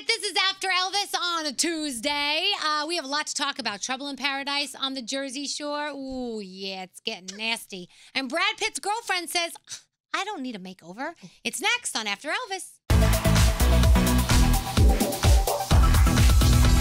this is After Elvis on a Tuesday. We have a lot to talk about. Trouble in Paradise on the Jersey Shore. Ooh, yeah, it's getting nasty. And Brad Pitt's girlfriend says, I don't need a makeover. It's next on After Elvis. All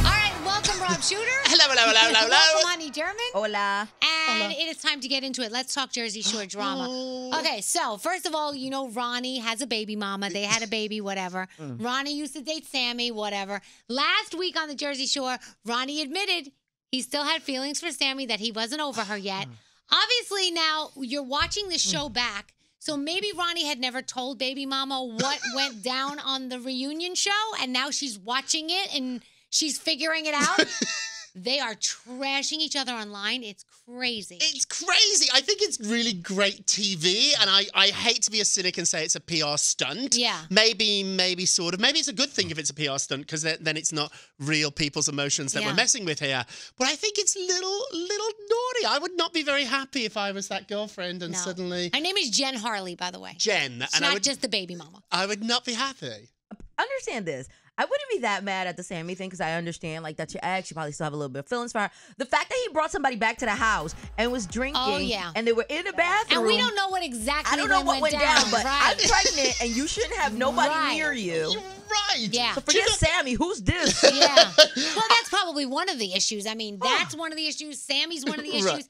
right, welcome, Rob Shooter. Hello. Welcome, Honey German. Hola. And it is time to get into it. Let's talk Jersey Shore drama. Okay, so first of all, you know Ronnie has a baby mama. They had a baby, whatever. Ronnie used to date Sammy, whatever. Last week on the Jersey Shore, Ronnie admitted he still had feelings for Sammy, that he wasn't over her yet. Obviously, now you're watching the show back, so maybe Ronnie had never told baby mama what went down on the reunion show, and now she's watching it and she's figuring it out. They are trashing each other online. It's crazy. It's crazy. I think it's really great TV, and I hate to be a cynic and say it's a PR stunt. Yeah. Maybe sort of. Maybe it's a good thing if it's a PR stunt, because then it's not real people's emotions that we're messing with here. But I think it's little naughty. I would not be very happy if I was that girlfriend and suddenly... Her name is Jen Harley, by the way. Jen. She's not just the baby mama. I would not be happy. Understand this. I wouldn't be that mad at the Sammy thing because I understand like that's your ex. You probably still have a little bit of feelings for her. The fact that he brought somebody back to the house and was drinking and they were in the bathroom. And we don't know what exactly I don't know what went down, but right. I'm pregnant and you shouldn't have nobody near you. You're right. Yeah. So forget Sammy. Who's this? Yeah. Well, that's probably one of the issues. I mean, that's one of the issues. Sammy's one of the issues. Right.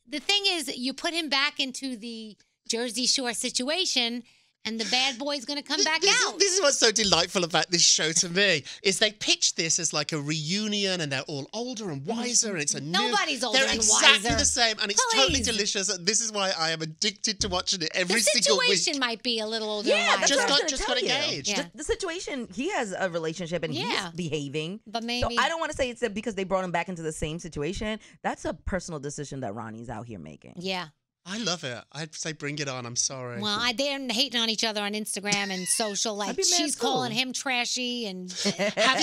The thing is, you put him back into the Jersey Shore situation, and the bad boy's going to come back out. This is what's so delightful about this show to me, is they pitch this as like a reunion and they're all older and wiser and it's a Nobody's older They're and exactly wiser. the same and it's totally delicious. And this is why I am addicted to watching it every single week. The situation might be a little older and wiser. Just got engaged. Yeah. The situation, he has a relationship and he's behaving. But maybe... So I don't want to say it's because they brought him back into the same situation. That's a personal decision that Ronnie's out here making. Yeah. I love it. I'd say bring it on. I'm sorry. Well, they're hating on each other on Instagram and social. Like she's calling him trashy. And have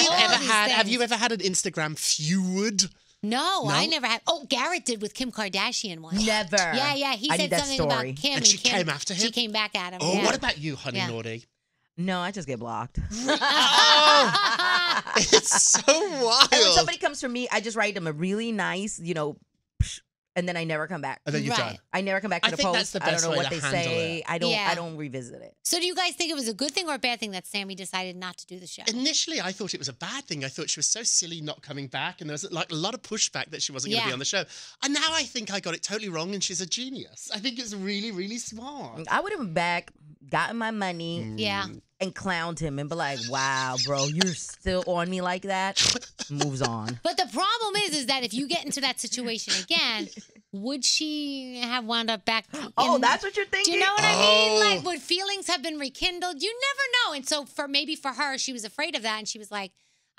you ever had an Instagram feud? No, I never had. Oh, Garrett did with Kim Kardashian once. Never. Yeah. He said something about Kim. And she came after him? She came back at him. Oh, what about you, honey naughty? No, I just get blocked. Oh, it's so wild. And when somebody comes for me, I just write them a really nice, and then I never come back. And then you're done. I never come back to the post. That's the best I don't know way what to they handle say. it. I don't revisit it. So do you guys think it was a good thing or a bad thing that Sammy decided not to do the show? Initially, I thought it was a bad thing. I thought she was so silly not coming back, and there was like a lot of pushback that she wasn't going to be on the show. And now I think I got it totally wrong, and she's a genius. I think it's really, really smart. I would have been back, gotten my money, and clowned him and be like, wow, bro, you're still on me like that? Moves on. But the problem is that if you get into that situation again, would she have wound up back? That's what you're thinking? Do you know what I mean? Like, would feelings have been rekindled? You never know. And so maybe for her, she was afraid of that. And she was like,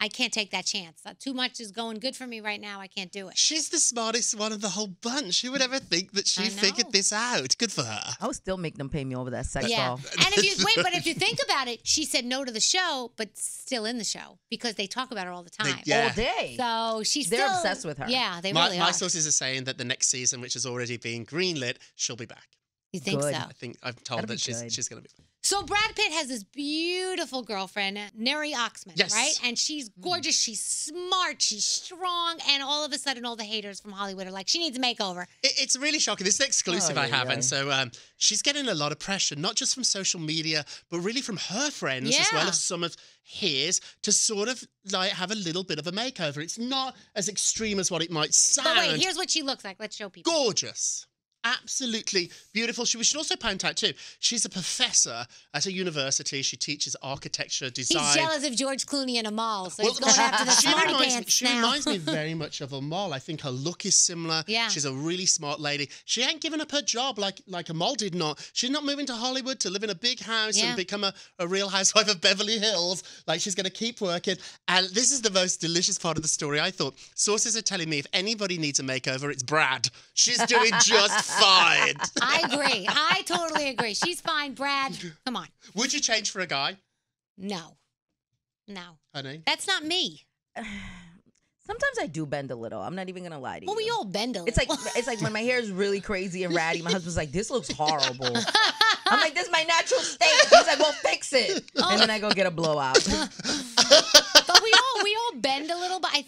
I can't take that chance. Too much is going good for me right now. I can't do it. She's the smartest one of the whole bunch. Who would ever think that she figured this out? Good for her. I would still make them pay me over that sex doll. And if you think about it, she said no to the show, but still in the show because they talk about her all the time. All day. So they're obsessed with her. Yeah, they really are. My sources are saying that the next season, which has already been greenlit, she'll be back. You think so? I think I'm told that she's going to be back. So Brad Pitt has this beautiful girlfriend, Neri Oxman, right? And she's gorgeous, she's smart, she's strong, and all of a sudden all the haters from Hollywood are like, she needs a makeover. It's really shocking. This is an exclusive I have, and so she's getting a lot of pressure, not just from social media, but really from her friends as well as some of his, to sort of like have a little bit of a makeover. It's not as extreme as what it might sound. But wait, here's what she looks like. Let's show people. Gorgeous. Absolutely beautiful. We should also point out too, she's a professor at a university. She teaches architecture, design. He's jealous of George Clooney and Amal, so he's going after the smarty pants She reminds me very much of Amal. I think her look is similar. Yeah. She's a really smart lady. She ain't given up her job like Amal did not. She's not moving to Hollywood to live in a big house and become a real housewife of Beverly Hills. Like, she's going to keep working. And this is the most delicious part of the story, I thought. Sources are telling me if anybody needs a makeover, it's Brad. She's doing just fine. I agree. I totally agree. She's fine, Brad. Come on. Would you change for a guy? No. Honey? That's not me. Sometimes I do bend a little. I'm not even gonna lie to you. Well, we all bend a little. It's like when my hair is really crazy and ratty. My husband's like, "This looks horrible." I'm like, "This is my natural state." He's like, "Well, fix it," and then I go get a blowout.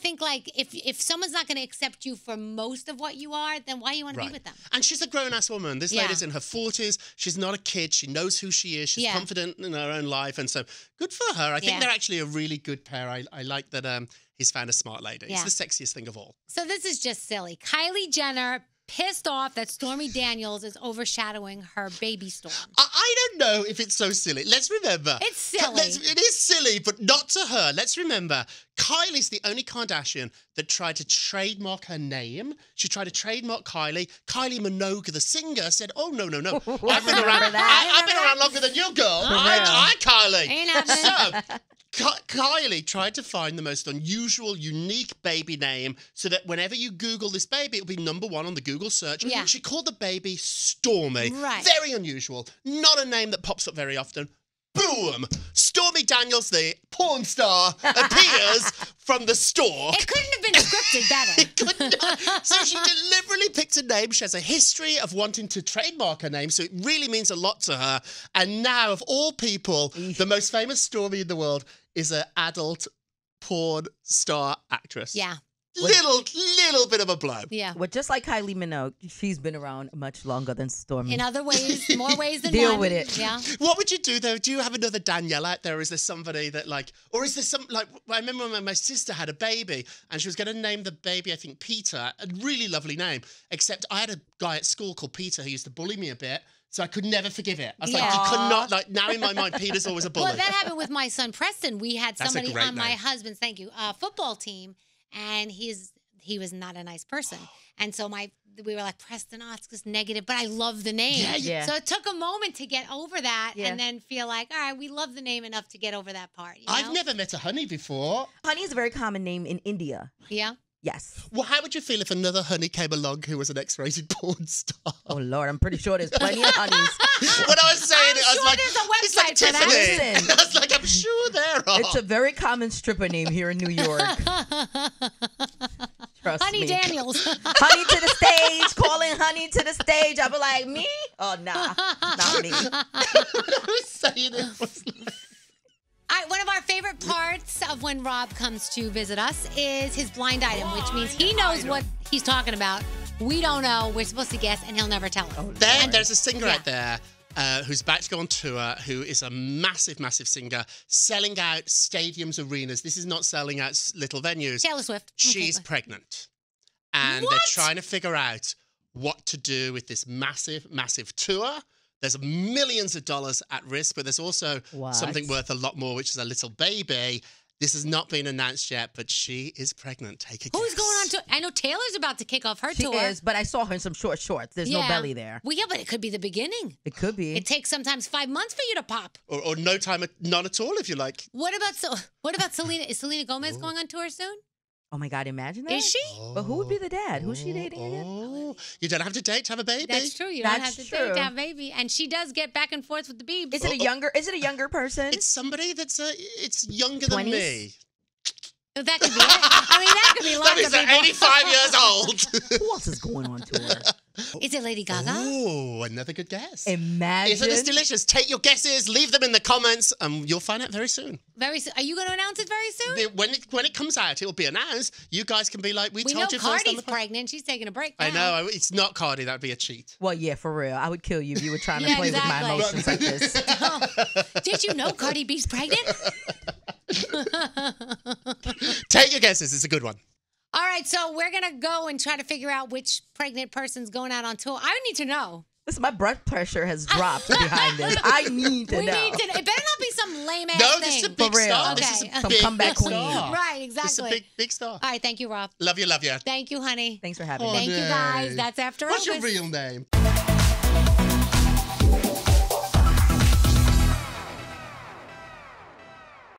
think like if someone's not going to accept you for most of what you are, then why you want to be with them? And she's a grown-ass woman. This lady's in her 40s. She's not a kid. She knows who she is. She's confident in her own life. And so good for her. I think they're actually a really good pair. I like that he's found a smart lady. It's the sexiest thing of all. So this is just silly. Kylie Jenner pissed off that Stormy Daniels is overshadowing her baby Storm. I don't know if it's so silly. Let's remember. It's silly. It is silly, but not to her. Let's remember, Kylie's the only Kardashian that tried to trademark her name. She tried to trademark Kylie. Kylie Minogue, the singer, said, oh, no. I've been around longer than you, girl. I Kylie. Ain't happening. So, Kylie tried to find the most unusual, unique baby name so that whenever you Google this baby, it'll be #1 on the Google search. Yeah. She called the baby Stormy. Right. Very unusual. Not a name that pops up very often. Boom! Stormy Daniels, the porn star, appears from the store. It couldn't have been scripted better. It couldn't. So she deliberately picked a name. She has a history of wanting to trademark her name, so it really means a lot to her. And now, of all people, the most famous Stormy in the world is an adult porn star actress. Yeah. Little bit of a blow. Yeah. Well, just like Kylie Minogue, she's been around much longer than Stormy. In other ways, more ways than Deal one. with it. Yeah. What would you do, though? Do you have another Danielle out there? Or is there somebody that, or is there some, I remember when my sister had a baby and she was going to name the baby, I think, Peter. A really lovely name. Except I had a guy at school called Peter who used to bully me a bit. So I could never forgive it. I was like, you could not, now in my mind, Peter's always a bully. Well, that happened with my son, Preston. We had somebody That's a great on my name. husband's, football team, and he was not a nice person. And so we were like, Preston, it's just negative, but I love the name. Yeah. So it took a moment to get over that Yeah. and then feel like, all right, we love the name enough to get over that part. You know? I've never met a honey before. Honey is a very common name in India. Yeah. Yes. Well, how would you feel if another honey came along who was an X-rated porn star? Oh, Lord, I'm pretty sure there's plenty of honeys. When I was saying it, I was sure like, there's a it's like website for that. Tiffany. Listen. I was like, I'm sure there are. It's a very common stripper name here in New York. Trust Honey me. Daniels. Honey to the stage, calling Honey to the stage. I'll be like, me? Oh, nah, not me. When I was saying it was like... All right, one of our favorite parts of when Rob comes to visit us is his blind item, which means he knows what he's talking about. We don't know. We're supposed to guess, and he'll never tell us. There's a singer out there who's about to go on tour, who is a massive, massive singer, selling out stadiums, arenas. This is not selling out little venues. Taylor Swift. She's pregnant. And they're trying to figure out what to do with this massive, massive tour. There's millions of dollars at risk, but there's also something worth a lot more, which is a little baby. This has not been announced yet, but she is pregnant. Take a guess. Who's going on tour? I know Taylor's about to kick off her She tour. is, but I saw her in some short shorts. There's no belly there. Well, yeah, but it could be the beginning. It could be. It takes sometimes 5 months for you to pop. Or no time, none at all, if you like. What about Selena? Is Selena Gomez going on tour soon? Oh, my God, imagine that. Is she? But who would be the dad? Who's she dating again? Oh, you don't have to date to have a baby. That's true. You don't have to That's date to true. have a baby. And she does get back and forth with the Biebs. Is it a younger person? It's somebody that's it's younger than 20s? me. That could be it. I mean, that could be That lots means of they're people. 85 years old. Who else is going on tour? Is it Lady Gaga? Oh, another good guess. Imagine. Isn't this delicious? Take your guesses, leave them in the comments, and you'll find out very soon. Very soon. Are you going to announce it very soon? When it comes out, it'll be announced. You guys can be like, we We know told you first on Cardi's the pregnant. She's taking a break now. I know. It's not Cardi. That'd be a cheat. Well, yeah, for real. I would kill you if you were trying to Yeah, play with my exactly. emotions like this. Did you know Cardi B's pregnant? Take your guesses. It's a good one. All right, so we're going to go and try to figure out which pregnant person's going out on tour. I need to know. Listen, my blood pressure has dropped behind this. I need to We know. need to. It better not be some lame ass No, thing. this is a big For real. star. Okay. This is a Some big comeback queen. star. Right, This is a exactly. big star. All right, thank you, Rob. Love you, love you. Thank you, honey. Thanks for having me. Thank you, guys. That's After What's your Elvis. real name?